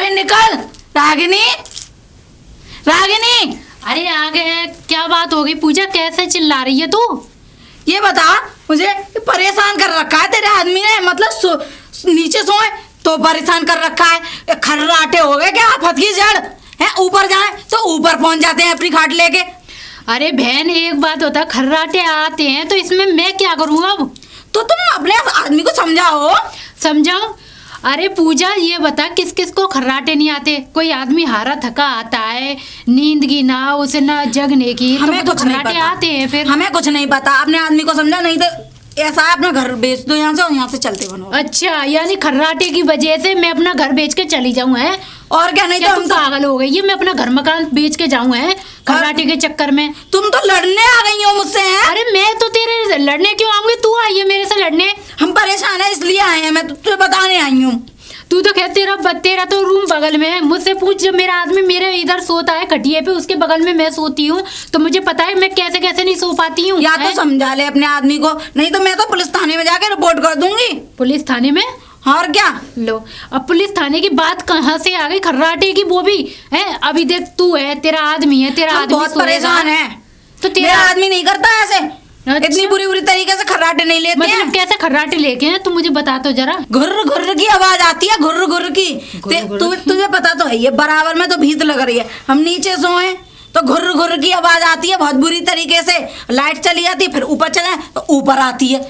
अरे निकल रागिनी, रागिनी। अरे आ गए। क्या बात हो गई पूजा, कैसे चिल्ला रही है तू? ये बता मुझे, परेशान कर रखा है तेरे आदमी ने। मतलब नीचे सोए तो परेशान कर रखा है। खर्राटे हो गए क्या आफत की जड़ है? ऊपर जाए तो ऊपर पहुंच जाते हैं अपनी खाट लेके। अरे बहन एक बात होता, खर्राटे आते हैं तो इसमें मैं क्या करूँ अब? तो तुम अपने आदमी को समझाओ। समझाऊं? अरे पूजा ये बता, किस किस को खर्राटे नहीं आते? कोई आदमी हारा थका आता है, नींद की ना उसे ना जगने की, हमें तो कुछ नहीं खर्राटे पता। आते हैं। फिर हमें कुछ नहीं पता, अपने आदमी को समझा। नहीं तो ऐसा है अपना घर बेच दो यहाँ से और यहाँ से चलते बनो। अच्छा, यानी खर्राटे की वजह से मैं अपना घर बेच के चली जाऊं है? और क्या? नहीं क्या तो तुम हम तो पागल हो गई? ये मैं अपना घर मकान बेच के जाऊं है खर्राटे के चक्कर में? तुम तो लड़ने आ गई हो मुझसे हैं? अरे मैं तो तेरे से लड़ने क्यों आऊंगी? तू आई है मेरे से लड़ने। हम परेशान है इसलिए आए हैं, मैं तुझे बताने आई हूँ। तू तो खैर तेरा तो रूम बगल में है। मुझसे पूछ, जब मेरा आदमी मेरे इधर सोता है खटिए पे, उसके बगल में मैं सोती हूँ, तो मुझे पता है मैं कैसे कैसे नहीं सो पाती हूँ। या तो समझा ले अपने आदमी को, नहीं तो मैं तो पुलिस थाने में जाके रिपोर्ट कर दूंगी। पुलिस थाने में? और क्या? लो, अब पुलिस थाने की बात कहाँ से आ गई खर्राटे की? वो भी है। अभी देख, तू है, तेरा आदमी है, तेरा हम आदमी बहुत सोएगा। परेशान है। तो मेरा तेरा आदमी नहीं करता ऐसे। अच्छा। इतनी बुरी तरीके से खर्राटे नहीं लेते मतलब हैं। कैसे खर्राटे लेके हैं? तू मुझे बता तो जरा। घुर्र घुर्र की आवाज आती है, घुर्र घुर्र की। तुझे पता तो है, ये बराबर में तो भीत लग रही है। हम नीचे सोए तो घुर्र घुर्र की आवाज आती है बहुत बुरी तरीके से। लाइट चली जाती है, फिर ऊपर चले तो ऊपर आती है।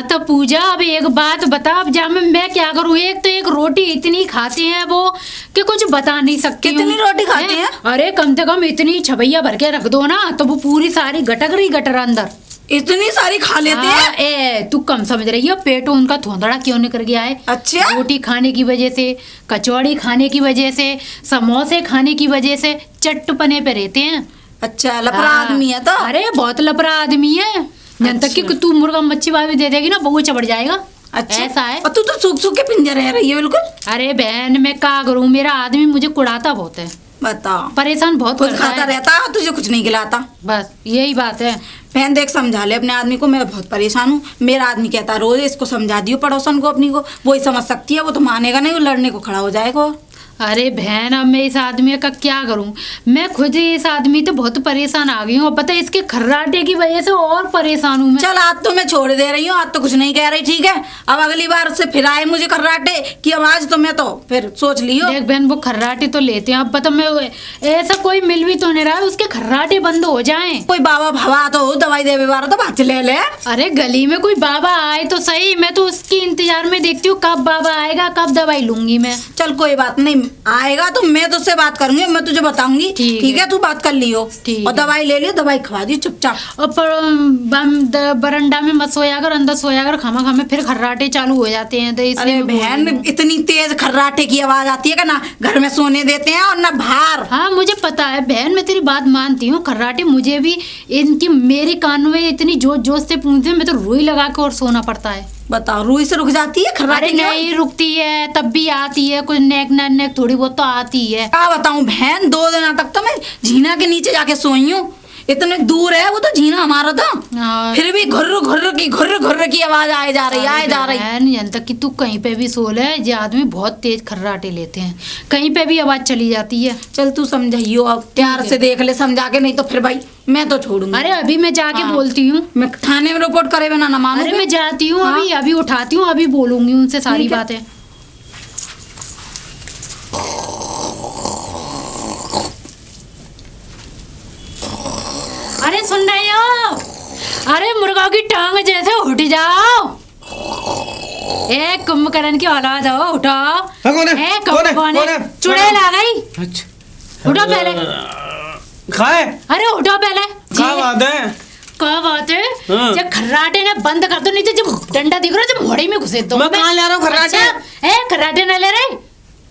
तो पूजा अब एक बात बता, अब जा मैं क्या करूँ? एक तो एक रोटी इतनी खाते हैं वो कि कुछ बता नहीं सकती। कितनी रोटी खाते हैं? अरे कम से कम इतनी छबैया भर के रख दो ना, तो वो पूरी सारी गटक रही गटर अंदर। इतनी सारी खा लेते हैं? तू कम समझ रही है, पेट उनका थोंदड़ा क्यों निकल गया है? अच्छा। रोटी खाने की वजह से, कचौड़ी खाने की वजह से, समोसे खाने की वजह से चट्टपने पे रहते हैं। अच्छा, लफड़ा आदमी है तो। अरे बहुत लफड़ा आदमी है। जब तक कि तू मुर्गा मच्छी भी दे देगी ना, वो चढ़ जाएगा। अच्छा, ऐसा है। और तू तो सूख सूख के पिंजर रह रही है बिल्कुल। अरे बहन मैं क्या करूँ, मेरा आदमी मुझे कुड़ाता बहुत है, बताओ। परेशान बहुत कुछ करता खाता है। रहता है, तुझे कुछ नहीं खिलाता। बस यही बात है। बहन देख, समझा ले अपने आदमी को। मैं बहुत परेशान हूँ। मेरा आदमी कहता है रोज इसको समझा दियो, पड़ोसन को अपनी को। वो ही समझ सकती है, वो तो मानेगा नहीं, वो लड़ने को खड़ा हो जाएगा। अरे बहन अब मैं इस आदमी का क्या करूं? मैं खुद ही इस आदमी तो बहुत परेशान आ गई हूँ। अब पता है इसके खर्राटे की वजह से और परेशान हूँ मैं। चल आज तो मैं छोड़ दे रही हूँ, आज तो कुछ नहीं कह रही, ठीक है? अब अगली बार से फिर आए मुझे खर्राटे की आवाज तो मैं तो फिर सोच लियो। देख बहन, वो खर्राटे तो लेते हैं। अब पता मैं ऐसा कोई मिल भी तो नहीं रहा है उसके खर्राटे बंद हो जाएं। कोई बाबा भवा तो हो, दवाई देवे वाला तो बात ले ले। अरे गली में कोई बाबा आए तो सही, मैं तो उसकी इंतजार में देखती हूँ कब बाबा आएगा, कब दवाई लूंगी मैं। चल कोई बात नहीं, आएगा तो मैं तुझसे बात करूंगी, मैं तुझे बताऊंगी, ठीक है? तू बात कर लियो और दवाई ले लियो, दवाई खवा दी चुपचाप। और बरंडा में मत सोया कर, अंदर सोया कर, खामा खामे फिर खर्राटे चालू हो जाते हैं। तो अरे बहन, इतनी तेज खर्राटे की आवाज आती है कि ना घर में सोने देते हैं और ना बाहर। हाँ मुझे पता है बहन, मैं तेरी बात मानती हूँ। खर्राटे मुझे भी इनकी मेरे कान में इतनी जोश जोश से पूछते हैं, मैं तो रुई लगा के और सोना पड़ता है। बताओ, रुई से रुक जाती है खर्राटे? अरे नहीं रुकती है, तब भी आती है कुछ नेक नेक थोड़ी बहुत तो आती है। क्या बताऊं बहन, 2 दिन तक तो मैं झीना के नीचे जाके सोई हूँ। इतने दूर है वो तो झीना हमारा था, फिर भी घुर्र घुर्र की आवाज आए जा रही है। तक कि तू कहीं पे भी सो ले, ये आदमी बहुत तेज खर्राटे लेते हैं, कहीं पे भी आवाज चली जाती है। चल तू समझाइयो, अब प्यार से देख ले समझा के, नहीं तो फिर भाई मैं तो छोड़ूंगी। अरे अभी मैं जाके बोलती हूँ, मैं थाने में रिपोर्ट करे बिना ना मानूं। अरे मैं जाती हूँ, अभी उठाती हूँ, अभी बोलूंगी उनसे सारी बातें। अरे सुन रहे हो? अरे मुर्गा की टांग जैसे उठ जाओ। ए कुंभकर्ण की औलाद हो, उठो। कौन है? चुड़ैल आ गई। अच्छा, उठो पहले। खाए? अरे उठो पहले। क्या बात है? क्या बात है? जब खर्राटे ने बंद कर दो, नहीं तो जब डंडा दिख रहा है जब मोड़ी में घुसे दो। मैं कहाँ ले रहा हूँ खर्राटे? अच्छा, खर्राटे न ले रहे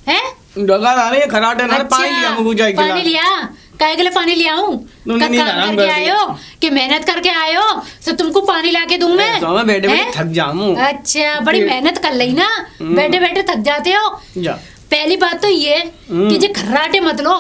हैं? डगर आ रही है खर्राटे ना। पानी लिया मुझे एक गिलास। पानी लिया? काय के लिए पानी ले आऊं? काम करके आए हो कि मेहनत करके आए हो तो तुमको पानी ला के दूं मैं? तो मैं बैठे बैठे थक जाऊं। अच्छा, बड़ी मेहनत कर ली ना, बैठे बैठे थक जाते हो। जा। पहली बात तो ये कि जो खर्राटे मत लो,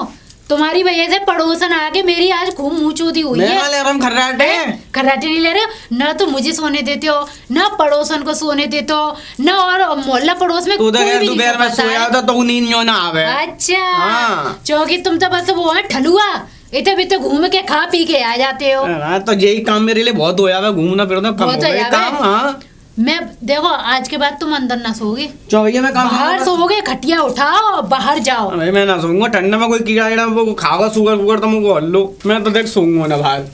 तुम्हारी वजह से पड़ोसन आके मेरी आज खूब मुंह चोदी हुई मैं है। ले रहा हूँ खर्राटे। खर्राटे नहीं ले रहे ना, तो मुझे सोने देते हो ना पड़ोसन को सोने देते हो ना, और मोहल्ला पड़ोस में तू तो कोई यार भी नहीं दोपहर में सोता सोया है। था तो नींद क्यों ना आवे। अच्छा हाँ। चौकी तुम तो बस वो है ठलुआ, इतने भी तो घूम के खा पी के आ जाते हो। हाँ, तो यही काम मेरे लिए बहुत हो जावे, घूमना फिरना कम बहुत हो हो गया जावे। काम। हाँ मैं देखो आज के बाद तुम अंदर ना सोओगे, चलो भैया मैं काम बाहर सोओगे, खटिया उठाओ और बाहर जाओ। भाई मैं ना सोऊंगा, ठंडा में कोई कीड़ा वीड़ा वो खाओगा सुगर वुगर तो मुझको हल्लो, मैं तो देख सोऊंगा ना बाहर,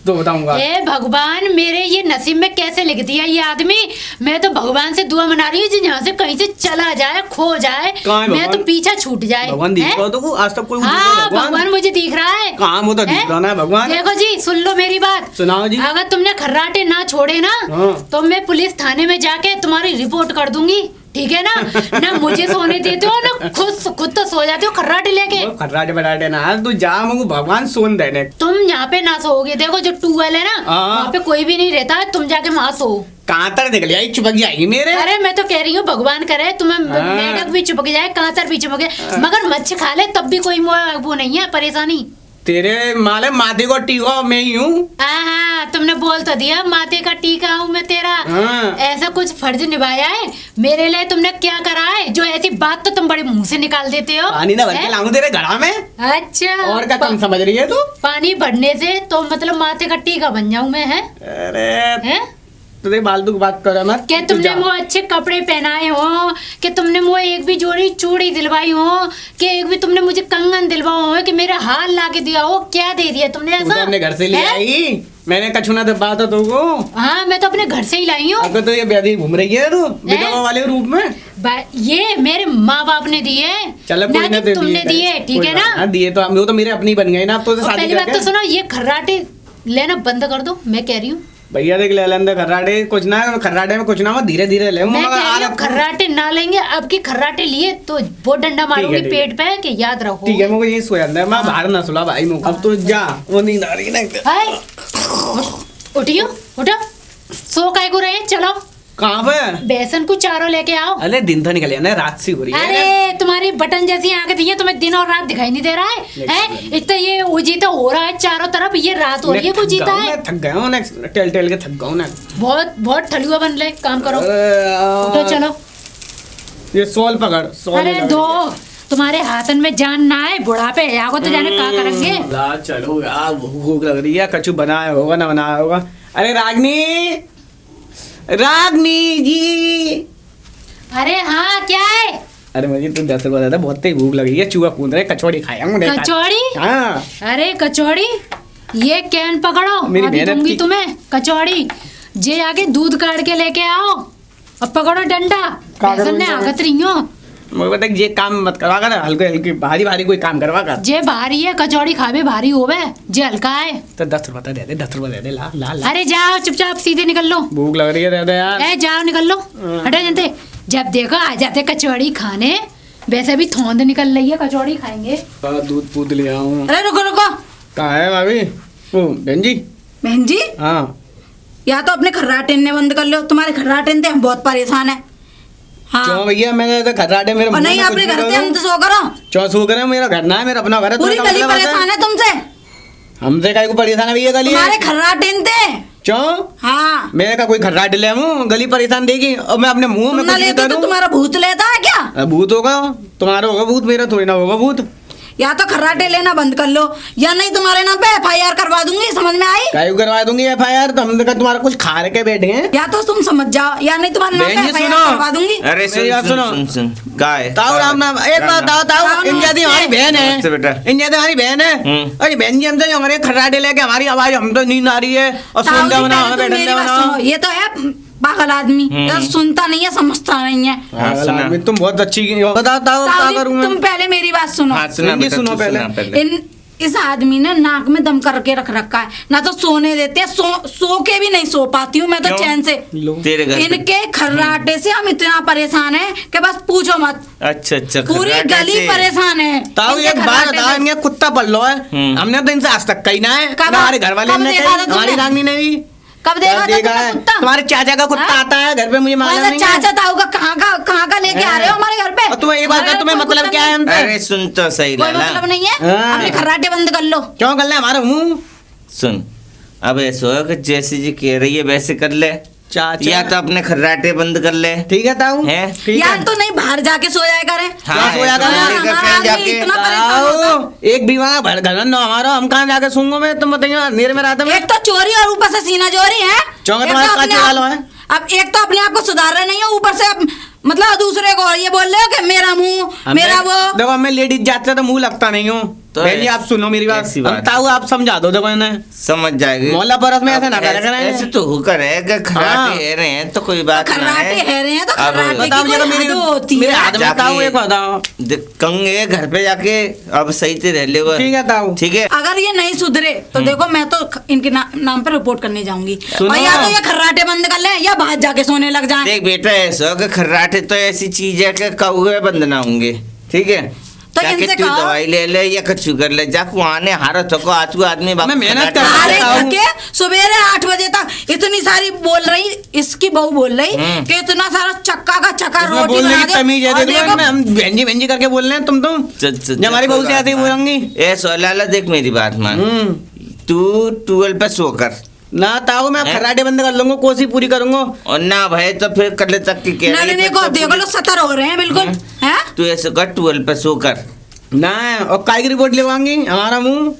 तो बताऊंगा। ए भगवान, मेरे ये नसीब में कैसे लिख दिया ये आदमी। मैं तो भगवान से दुआ मना रही हूँ जी, यहाँ से कहीं से चला जाए, खो जाए, कहाँ है मैं भगवान? तो पीछा छूट जाए। भगवान दिख हैं? रहा तो आज तक कोई दिख रहा हाँ है भगवान मुझे दिख रहा है। कहाँ वो तो दिख हैं? रहा ना है भगवान। देखो जी सुन लो मेरी बात, सुनाओ जी। अगर तुमने खर्राटे ना छोड़े ना हाँ। तो मैं पुलिस थाने में जाके तुम्हारी रिपोर्ट कर दूंगी, ठीक है ना। ना मुझे सोने देते हो ना खुद तो सो जाते हो खर्राटे लेके। वो खर्राटे बराटे ना तू जा, मुझको भगवान सोन देने। तुम यहाँ पे ना सोओगे, देखो जो ट्यूबवेल है ना हाँ। वहाँ पे कोई भी नहीं रहता है, तुम जाके वहाँ सो। कहाँ तक निकल आई, चिपक जाएगी मेरे। अरे मैं तो कह रही हूँ भगवान करे तुम्हें हाँ। मेढक भी चिपक जाए, कांतर भी चिपक जाए, मगर मच्छ खा ले तब भी कोई वो नहीं है परेशानी। तेरे माले माथे को टीका मैं ही हूँ। हाँ तुमने बोल तो दिया माथे का टीका हूँ मैं तेरा। हाँ। ऐसा कुछ फर्ज निभाया है मेरे लिए तुमने, क्या करा है जो ऐसी बात तो तुम बड़े मुंह से निकाल देते हो। पानी ना भर के हैं? लाऊं तेरे घड़ा में। अच्छा और क्या तुम समझ रही है तू। पानी भरने से तो मतलब माथे का टीका बन जाऊं मैं, है अरे तुझे फालतू की बात कर मत। क्या तू तुमने जा। मुझे अच्छे कपड़े पहनाए हो, कि तुमने मुझे एक भी जोड़ी चूड़ी दिलवाई हो, कि एक भी तुमने मुझे कंगन दिलवाओ हो, कि मेरा हार ला के दिया हो, क्या दे दिया तुमने तू तो ऐसा? अपने घर से ले हैं? आई, मैंने कछु ना दबा था तुमको। हाँ मैं तो अपने घर से ही लाई हूँ। अब तो ये बेदी घूम रही है तू विधवा वाले रूप में। ये मेरे माँ बाप ने दिए, चलो ना कोई ना कि दे तुमने दिए, ठीक कोई है बात ना। हाँ, दिए तो वो तो मेरे अपनी बन गए ना, अब तो और शादी पहली बात तो करके। सुनो, ये खर्राटे लेना बंद कर दो, मैं कह रही हूँ। भैया देख ले लेंदे खर्राटे कुछ ना है, खर्राटे में कुछ ना, मैं धीरे धीरे ले मैं मगर कह रही आगे- हूँ खर्राटे ना लेंगे, अब की खर्राटे लिए तो वो डंडा मारूंगी ठीक है। पेट पे, कि याद रखो। ठीक है मुझे ये सोया अंदर मैं बाहर ना सुला भाई मुझको। अब तो जा, वो नींद आ रही है ना। हाय, उठियो उठो, सो काय को रहे, चलो कहाँ पे। बेसन को चारों लेके आओ। अरे दिन तो निकल ना, रात सी हो रही है। अरे तुम्हारी बटन जैसी आंखें थी, तुम्हें दिन और रात दिखाई नहीं दे रहा है, हैं? इतना ये उजीता हो रहा है चारों तरफ, ये रात हो रही है, कुछ जीता है। मैं थक गया हूँ ना, टेल टेल के थक गया हूँ ना। बहुत बहुत ठलुआ बन ले, काम करो, अरे, उठो चलो। ये सोल पकड़ सोल। अरे दो, तुम्हारे हाथन में जान ना है, बुढ़ापे आगो तो जाने का करेंगे। ला चलो यार, भूख लग रही है, कछु बनाया होगा ना बनाया होगा। अरे रागनी, रागनी जी। अरे हाँ क्या है? अरे मुझे तो 10 बता था, बहुत तेज भूख लगी है, चूहा कूद रहे, कचौड़ी खाया हूँ। कचौड़ी? हाँ अरे कचौड़ी, ये कैन पकड़ो, मेरी अभी मेहनत दूंगी की- तुम्हें कचौड़ी। जे आगे दूध काट के लेके आओ और पकड़ो डंडा, का ऐसा करूं ने मैं? आगत रही हो। मुझे पता है ये काम मत करवा कर, हल्के हल्के भारी भारी कोई काम करवा कर। जे भारी है कचौड़ी खावे भारी होवे, जे हल्का है। तो 10 रुपये दे दे, 10 रुपये दे दे, ला ला ला। अरे जाओ चुपचाप सीधे निकल लो, भूख लग रही है, दे दे यार। ए जाओ निकल लो, हटे जनते। जब देखो आ जाते कचौड़ी खाने, वैसे भी थोंद निकल रही है, कचौड़ी खाएंगे। दूध पूत लिया हूँ। अरे रुको रुको, कहाँ है भाभी? वो बहन जी। बहन जी हाँ या तो अपने खर्राटे ने बंद कर लो, तुम्हारे खर्राटे ने हम बहुत परेशान है। हाँ क्यों भैया, मैंने तो खर्राटे मेरे और मुंह नहीं में अपने कुछ घर भी से करूं। हम तो सो करो, क्यों सो करे, मेरा घर ना है, मेरा अपना घर है। पूरी तुम्हें गली क्या मतलब परेशान है तुमसे, हमसे काहे को परेशान है भैया गली है? तुम्हारे खर्राटे थे। क्यों हाँ मेरे का कोई खर्राटे ले हूँ, गली परेशान देगी और मैं अपने मुंह में तुम ना कुछ भी लेते तो करूं? तुम्हारा भूत लेता है क्या? भूत होगा तुम्हारा, होगा भूत, मेरा थोड़ी ना होगा भूत। या तो खर्राटे लेना बंद कर लो, या नहीं तुम्हारे नाम पे FIR करवा दूंगी, समझ में आई? काहे को करवा दूंगी FIR? तो हमने कहा तुम्हारा कुछ खा के बैठे हैं। या तो तुम समझ जाओ, या नहीं तुम्हारे नाम बहन पे जी, FIR सुनो। करवा दूंगी। अरे मेरी बात सुनो। सुन गाय ताऊ राम नाम, एक बात ताऊ ताऊ, ताऊ इन जाती हमारी बहन नमस्ते है, बेटा। इन जाती हमारी बहन है। अरे बहन जी हमसे हमारे खर्राटे लेके हमारी आवाज, हम तो नींद आ रही है और ताऊ सुन जी, बना पहले हमें तुम मेरी बैठने बात बना। सुनो, ये तो है पागल आदमी, ये सुनता नहीं है, समझता नहीं है। हाँ, सुना। तुम बहुत अच्छी बताओ ताऊ, ताऊ क्या जी, करूं मैं? तुम पहले मेरी बात सुनो। हाँ सुना बहन जी, बेटा, सुनो तू पहले। सुना पहले। इस आदमी ने नाक में दम करके रख रखा है, ना तो सोने देते हैं, सो के भी नहीं सो पाती हूँ मैं तो क्यों? चैन से। लो। तेरे घर पे- इनके खर्राटे से हम इतना परेशान हैं कि बस पूछो मत, अच्छा अच्छा पूरी खर्राटे गली से। परेशान है। ताऊ इनके एक बात खर्राटे बताओ, से। इनके कुत्ता पल लो है, हमने तो इनसे आज तक कही ना है, कब- ना हमारे घर वाले कब ने देखा कही, था तुमने? हमारी रागनी ने भी। कब देखा था देखा तुमने है? कुत्ता? तुम्हारे चाचा का कुत्ता हाँ? आता है घर पे, मुझे मालूम कौन सा नहीं चाचा है। ताऊ का कहाँ का लेके आ रहे हो हमारे घर पे? और तुम्हें एक बात हमारे तुम्हें कोई मतलब कुत्ता क्या है नहीं। हमसे? अरे सुन तो सही कोई लाला, मतलब नहीं है। हाँ। अपने खर्राटे बंद कर लो। क्यों कर ले हमारा मुंह? सुन अब ऐसा है कि जैसे जी कह रही है वैसे कर ले, चाचा या तो अपने खर्राटे बंद कर ले। ठीक है ताऊ, हैं? ठीक यार है तो नहीं बाहर जाके सो जाया करें। क्या सोया कर? ऐसा लेकर हमारा कहीं आदमी जाके इतना परेशान होता है। ताऊ, एक बीमार घर न हमारा, हम कहाँ जाके सूंगो में? तुम बताइए अंधेरे में रात में। एक तो चोरी और ऊपर से सीना चोरी है। चौंका एक तुम्हारे तो कांच अपने वालों आप- है। अब एक तो अपने आप को सुधार रहे नहीं हो, ऊपर से अब मतलब दूसरे को ये बोल रहे हो कि मेरा मुंह मेरा वो। देखो मैं लेडीज जाते तो मुंह लगता नहीं हूँ। तो बहन जी ऐसी- आप सुनो मेरी बात, ऐसी हम बात है। ताऊ आप समझा दो देखो इन्हें। समझ जाएगी। मोहल्ला परस में ऐसे ना करा करें। ऐसे तो होकर है कि हाँ। खर्राटे है रहे हैं तो कोई बात ना खर्राटे है। है रहे हैं तो अब खर्राटे की बताओ कोई जरा हद होती मेरे है। हाथ में जाके- ताऊ एक बताओ। कंगे घर पे जाके अब सही से रह ले वो। ठीक है ताऊ। ठीक है। अगर ये नहीं सुधरे तो देखो मैं तो इनके नाम पे रिपोर्ट करने जाऊंगी। सुनो। और या तो ये खर्राटे बंद कर ले या बाहर जाके सोने लग जाए। देख बेटा ऐसा कि खर्राटे तो ऐसी चीज है कि कौवे बंद ना होंगे। ठीक है तो जाके इनसे तू कहो। दवाई ले ले या कुछ कर ले, जाके आने हारो थको आतू आदमी बाप मैं मेहनत खर्राटे कर रहा अरे ताऊ। करके सवेरे 8 बजे तक इतनी सारी बोल रही, इसकी बहू बोल रही कि इतना सारा चक्का का चक्का इसमें रोटी बोलने बना की दो। तमीज है और देखो देखो इनमें, हम भेंजी करके बोल रहे हैं तुम जब हमारी बहू से ऐसे ही बोलेंगी। ऐसा लाला देख मेरी बात मान, हम्म। तू 12 पे सो कर ना ताऊ मैं हैं? खर्राटे बंद कर लूंगा, कोशिश पूरी करूंगा। और ना भाई तो फिर कल तक की कह रही है, नलिनी फिर को तो देखो लो 70 हो रहे हैं बिल्कुल हैं। तू ऐसे कर 12 पे सो कर। ना और काय की रिपोर्ट लेवाएंगी हमारा मुंह?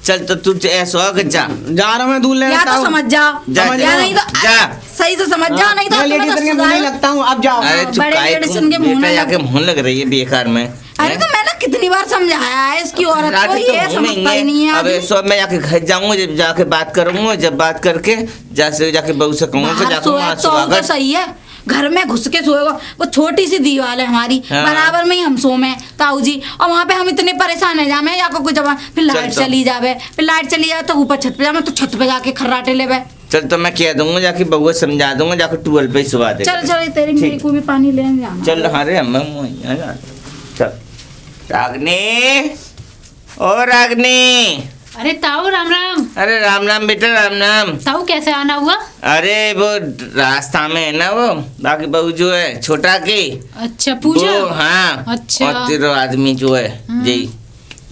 चल तो तू ऐसा हो कि जा जा रहा हूँ मैं दूध लेने या तो ताऊ। समझ जाओ जा, या जा, नहीं तो जा। सही से समझ जाओ, नहीं तो मैं तुम्हें लेडीज तो करके मुंह नहीं सुधार- लगता हूँ, अब जाओ। अरे तू बड़े काय लेडीसन के मुंह बेटा में जाके मुंह लग रही है बेकार में। अरे तो मैंने कितनी बार समझाया है इसकी औरत को, रात ये तो समझता ही नहीं है अब आदमी। सो मैं जाके घर जाऊंगा, जब जाके बात करूंगा, जब बात करके जैसे जाके बहू से कहूंगा कि बाहर जाके सोया वहाँ तो सुहागन सही है, घर में घुस के सोएगा। वो छोटी सी दीवार है हमारी, हाँ। बराबर में ही हम सो में ताऊ जी, और वहाँ पे हम इतने परेशान है जामे या कोई जब फिर लाइट चल तो। चली जावे, फिर लाइट चली जावे तो ऊपर छत पे जावे तो छत पे जाके खर्राटे लेवे। चल तो मैं कह दूंगा, जाके बहू से समझा दूंगा, जाके 12 पे ही सुबह दे। चल चल तेरी मेरी को भी पानी लेने जाना। चल अरे अम्मा चल। रागनी, ओ रागनी। अरे ताऊ राम राम। अरे राम राम बेटा राम राम। ताऊ कैसे आना हुआ? अरे वो रास्ता में है ना वो बाकी बहू जो है छोटा की अच्छा पूजा। वो, हाँ। अच्छा। और तेरा आदमी जो है जी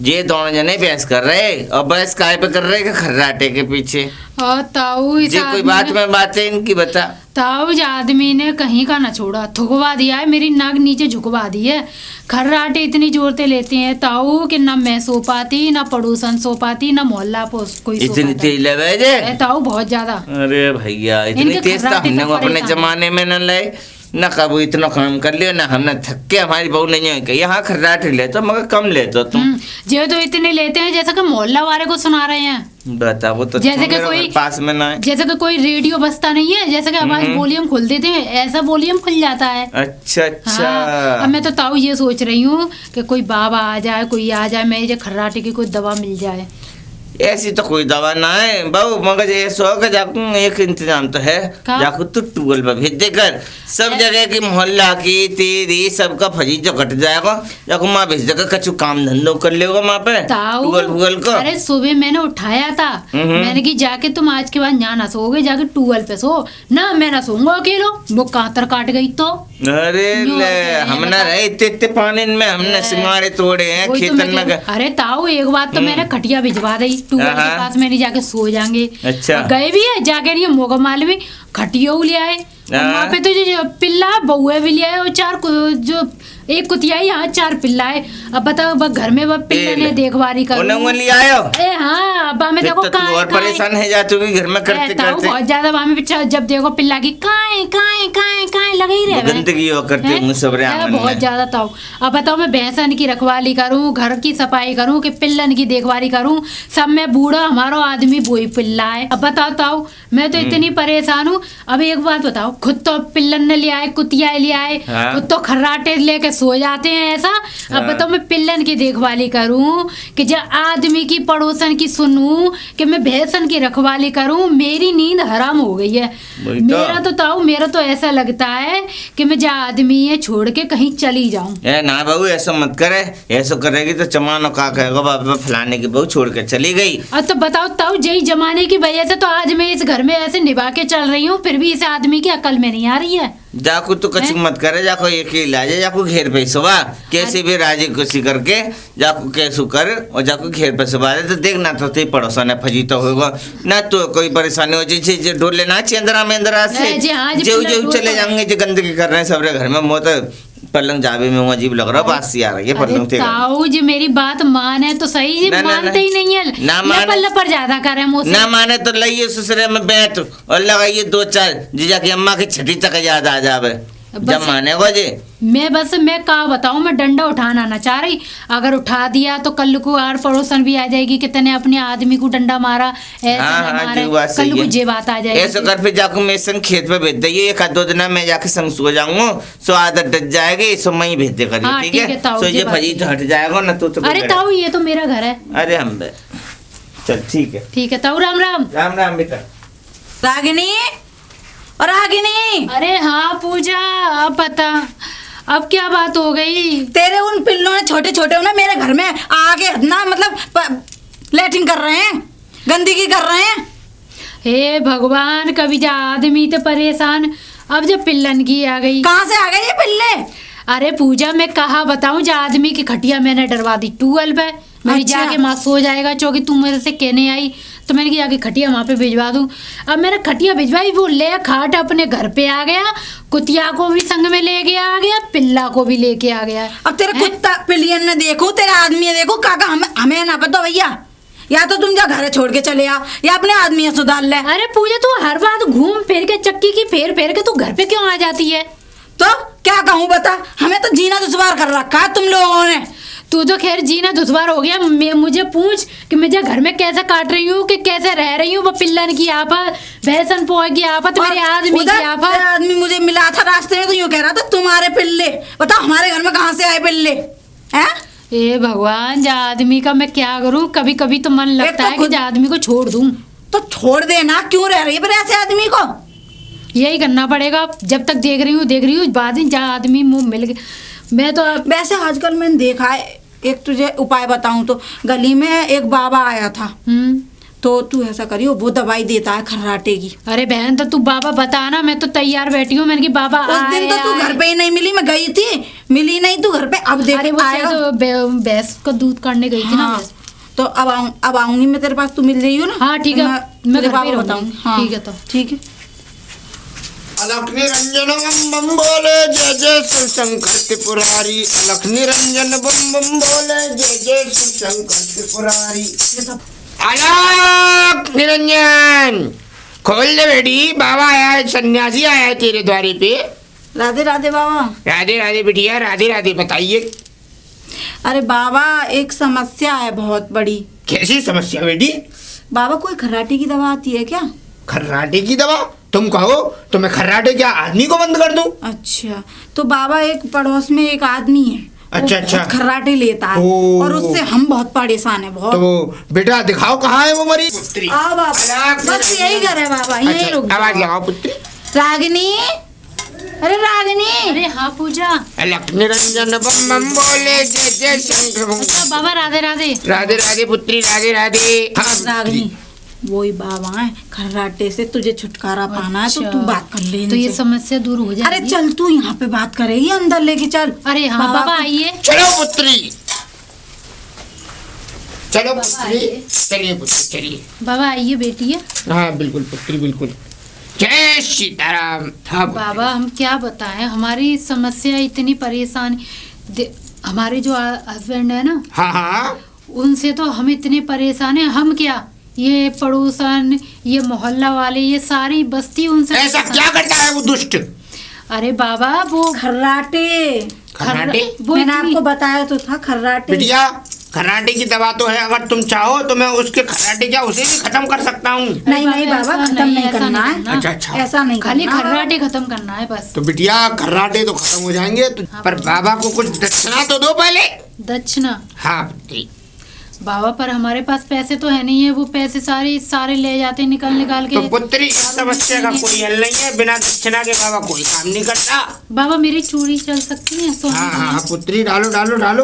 ये दोनों जने बहस कर रहे, और बहस काय पे कर रहे कि खर्राटे के पीछे। और ताऊ इस जी कोई आदमी बात ने- में बात है इनकी बता। ताऊ इस आदमी ने कहीं का ना छोड़ा, थुकवा दिया है, मेरी नाक नीचे झुकवा दी है। खर्राटे इतनी जोर से लेते हैं ताऊ कि ना मैं सो पाती, ना पड़ोसन सो पाती, ना मोहल्ला कोई सो इतनी पाता। तेज लगे जे। है ताऊ बहुत ज्यादा। अरे भैया इतनी इनके तेज तो खर्राटे हमने तो अपने परेशान। जमाने में न लाए, न कबू इतना काम कर लियो, ना हमने थक के हमारी बहू नहीं है कि यहाँ खर्राटे ले तो मगर कम ले तो तुम। जो तो इतने लेते हैं जैसे कि मोहल्ला वाले को सुना रहे हैं, बता वो तो जैसे कि मेरे कोई- घर पास में ना है। जैसे कि कोई रेडियो बजता नहीं है, जैसे कि आवाज वॉल्यूम खोल देते हैं, ऐसा वॉल्यूम खुल जाता है। अच्छा अच्छा। हाँ, अब मैं तो ताऊ ये सोच रही हूँ कि कोई बाबा आ जाए, कोई आ जाए, मेरे खर्राटे की कोई दवा मिल जाए। ऐसी तो कोई दवा ना है बहू, मगर ये शौक है जाकू एक इंतजाम तो है, का? जाकू तू टूगल पर भेज देकर सब जगह की मोहल्ला की तेरी सबका फजी जो कट जाएगा, जाकू माँ भेज देकर कछु काम धंधो कर लेगा वहाँ पे ताऊ टूगल फूगल को। अरे सुबह मैंने उठाया था, मैंने कि जाके तुम आज के बाद यहाँ ना सोओगे, जाके टूवेल पे सो ना, मैं ना सोऊंगा अकेलो, वो कातर काट गई तो। अरे यूं ले ऐसे है, हम ना बता। रहे इतने इतने पानी में हमने सिंगाड़े तोड़े हैं वही तो खेतन मैं में कह- अरे ताऊ एक बात तो मैंने खटिया भिजवा दी, टूवेल के हाँ। पास मैंने जाके सो जाएंगे। अच्छा। और गए भी है जाके ये मोगा माल में खटिया ले आए, और हाँ। वहाँ पे तो जो पिल्ला बउए भी ले आए, और जो एक कुतिया यहाँ 4 पिल्ला है। अब बताओ घर में वो पिल्ला ने देखभाली कर उन्हें ले आयो ए हाँ, अब मैं फिर देखो तो तू और परेशान है जा तू भी घर में करते करते बहुत ज्यादा वहाँ में पीछे जब देखो पिल्ला की काए काए काए काए लगे ही रहे गंदगी हो करते हूँ सबरे आंगन बहुत में। ज्यादा ताऊ। अब बताओ मैं भैंसन की रखवाली करूँ, घर की सफाई करूँ कि पिल्लन की देखभाली करूँ, सब में बूढ़ा हमारा आदमी वही पिल्ला है। अब बताओ ताऊ मैं तो इतनी परेशान हूँ। अब एक बात बताओ, खुद तो पिल्लन ने ले आए, कुतिया ले आए, हाँ। खुद तो खर्राटे लेके सो जाते हैं ऐसा। अब बताओ मैं पिल्लन की देखभाली करूं कि जब आदमी की पड़ोसन की सुनूं कि मैं भैंसन की रखवाली करूं, मेरी नींद हराम हो गई है। वही तो। मेरा तो ऐसा लगता है कि मैं जहाँ आदमी है छोड़ के कहीं चली जाऊं। ए ना बहू ऐसा मत करे, ऐसा करेगी तो चमानो का कहेगा बाबा फलाने की बहू छोड़ के चली गई। अब तो बताओ ताऊ, यही जमाने की वजह से तो आज मैं इस घर में ऐसे निभा के चल रही हूँ, फिर भी इस आदमी की अकल में नहीं आ रही है। जाको तो कछु मत करे, जाको एक ही इलाज है, जाको घेर पे सुबह कैसे भी राजी खुशी करके जाको कैसु कर और जाको घेर पे सुबह दे तो देखना तो ते पड़ोसा ने फजी तो होगा ना, तो कोई परेशानी हो जी जे डोल लेना चंद्रा में अंदर से जी हाँ, जी जो पूरा जो डोल चले तो जाएंगे जो गंदगी कर रहे हैं सबरे घर में, मोत पलंग जावे में अजीब लग रहा है, बात सी आ रही है अरे पलंग थे ताऊ जी मेरी बात माने तो सही जी, ना, ना, मानते ही नहीं है। ना ये माने। पल्ले पर ज्यादा करे मुझसे। ना माने तो लाइए ससुरे में बैठ और लगाइए 2-4 जीजा की अम्मा की छठी तक याद आ जावे जब माने को जी। मैं का बताऊं, मैं डंडा उठाना ना चाह रही, अगर उठा दिया तो कल को आर पड़ोसन भी आ जाएगी कि तने अपने आदमी को डंडा मारा, ऐसा हाँ, ना हाँ, मारे, जो बात कल सही को है। ये बात आ जाएगी। ऐसा कर फिर जाकर मैं संग खेत पे भेज दिए, 1-2 दिन में जाके संग सो जाऊंगा, सो आदत डट जाएगी, सो मैं ही भेज दे करिए। हाँ, ठीक ठीक है, ताऊ, सो ये ये बात फजी तो हट जाएगा ना तो अरे ताऊ ये तो मेरा घर है। अरे हम बे चल ठीक है, ठीक है ताऊ, राम राम। राम राम बेटा। रागिनी और रागिनी, अरे हाँ पूजा, अब बता अब क्या बात हो गई। तेरे उन पिल्लों ने छोटे छोटे ना मेरे घर में आके ना मतलब लेटिंग कर रहे हैं, गंदगी कर रहे हैं। हे भगवान, कभी जा आदमी तो परेशान, अब जब पिल्लन की आ गई। कहाँ से आ गए ये पिल्ले? अरे पूजा मैं कहा बताऊं, जा आदमी की खटिया मैंने डरवा दी ट्यूबवेल पे, मेरी अच्छा। जाके माँ सो जाएगा, चौकी तू मेरे से कहने आई तो मैंने कि जाके खटिया वहाँ पे भिजवा दूं। अब मैंने खटिया भिजवाई, वो ले खाट अपने घर पे आ गया, कुतिया को भी संग में ले गया आ गया, पिल्ला को भी लेके आ गया। अब तेरे कुत्ता पिलियन ने देखो, तेरे आदमी ने देखो, काका हमें ना पता भैया, या तो तुम जा घर छोड़ के चले आ या अपने आदमी से सुधार ले। अरे पूजा तू हर बात घूम फिर के चक्की की फेर फेर के तू घर पे क्यों आ जाती है? तो क्या कहूँ बता, हमें तो जीना दुश्वार कर रखा है तुम लोगों ने। तू तो खैर जीना दुश्वार हो गया, मुझे पूछ कि मैं घर में कैसे काट रही हूँ, कि कैसे रह रही हूँ। वो पिल्लन की आफत, भैंसन पोए की आफत, मेरे आदमी की तेरा आफत। आदमी मुझे मिला था रास्ते में तो यूँ कह रहा था तुम्हारे पिल्ले, बताओ हमारे घर में कहाँ से आए पिल्ले हैं? ए भगवान, जा आदमी का मैं क्या करूँ, कभी कभी तो मन लगता है कि जा आदमी को छोड़ दूँ। तो छोड़ देना, क्यों रह रही है फिर ऐसे आदमी को? यही करना पड़ेगा, जब तक देख रही हूँ बाद में जा आदमी मुँह मिल गया। मैं तो वैसे आजकल मैंने देखा है, एक तुझे उपाय बताऊं तो गली में एक बाबा आया था, तो तू ऐसा करियो, वो दवाई देता है खर्राटे की। अरे बहन तो तू बाबा बताना, मैं तो तैयार बैठी हूँ। मैंने कि बाबा उस दिन तो तू घर पे ही नहीं मिली, मैं गई थी, मिली नहीं तू घर पे। अब देख अरे वो आएगा तो भैंस का दूध काटने गई थी ना। हाँ, तो अब आऊंगी मैं तेरे पास, तू मिल रही हो ना? हाँ, ठीक है, मैं तुझे घर पे ही बाबा रहूंगी। बताऊंगी। हाँ, ठीक है तो ठीक है। अलख निरंजन बम बम बोले जय जय शिव शंकर त्रिपुरारी, अलख निरंजन बम बम बोले जय जय शिव शंकर त्रिपुरारी। अलख निरंजन खोल ले बेटी, बाबा आया है, सन्यासी आया है तेरे द्वारे पे। राधे राधे बाबा। राधे राधे बिटिया, राधे राधे। बताइए अरे बाबा, एक समस्या है बहुत बड़ी। कैसी समस्या बेटी? बाबा, कोई खर्राटे की दवा आती है क्या? खर्राटे की दवा? तुम कहो तो मैं खर्राटे क्या आदमी को बंद कर दूं? अच्छा, तो बाबा एक पड़ोस में एक आदमी है, अच्छा, वो अच्छा। बहुत खर्राटे लेता है ओ। और उससे हम बहुत परेशान है तो बहुत। वो बेटा दिखाओ कहाँ है वो मरीज? पुत्री आ बाबा, अलख बस निरंजन। यही घर है बाबा, यही अच्छा, रुक आवाज जाओ। लगाओ पुत्री। रागिनी, अरे रागिनी। अरे हाँ पूजा। अलख निरंजन बम बम बोले जय जय शंकर। अच्छा बाबा, राधे राधे। राधे राधे पुत्री, राधे राधे। हाँ रागिनी, वही बाबा है, खर्राटे से तुझे छुटकारा पाना है तो तू बात कर ले तो ये इनसे। समस्या दूर हो जाएगी। अरे चल, तू यहाँ पे बात करेगी, अंदर लेके चल। अरे हाँ बाबा आइए। चलो पुत्री, चलो पुत्री, आइए। चलिए पुत्री चलिए। बाबा आइए बेटी। हाँ बिल्कुल पुत्री बिल्कुल। जय सीताराम। हाँ बाबा हम क्या बताएं, हमारी समस्या इतनी परेशान, हमारे जो हस्बैंड है ना, हाँ हाँ उनसे तो हम इतने परेशान हैं। हम क्या, ये पड़ोसन, ये मोहल्ला वाले, ये सारी बस्ती उनसे ऐसा परेशान। क्या करता है वो दुष्ट? अरे बाबा वो खर्राटे, खर्राटे? वो मैंने इतनी- आपको बताया तो था, खर्राटे। बिटिया खर्राटे की दवा तो है, अगर तुम चाहो तो मैं उसके खर्राटे क्या उसे भी खत्म कर सकता हूँ। नहीं नहीं बाबा, ऐसा खत्म नहीं ऐसा करना है। करना। अच्छा अच्छा, ऐसा नहीं खाली करना। खर्राटे खत्म करना है बस। तो बिटिया खर्राटे तो खत्म हो जाएंगे तो, पर बाबा को कुछ दक्षिणा तो दो पहले। दक्षिणा? हाँ पुत्री। बाबा पर हमारे पास पैसे तो है नहीं है, वो पैसे सारे ले जाते निकाल के। तो पुत्री इस समस्या का कोई हल नहीं है, बिना दक्षिणा के बाबा कोई काम नहीं करता। बाबा मेरी चूड़ी चल सकती है सोने हाँ की? हाँ पुत्री, डालो डालो डालो।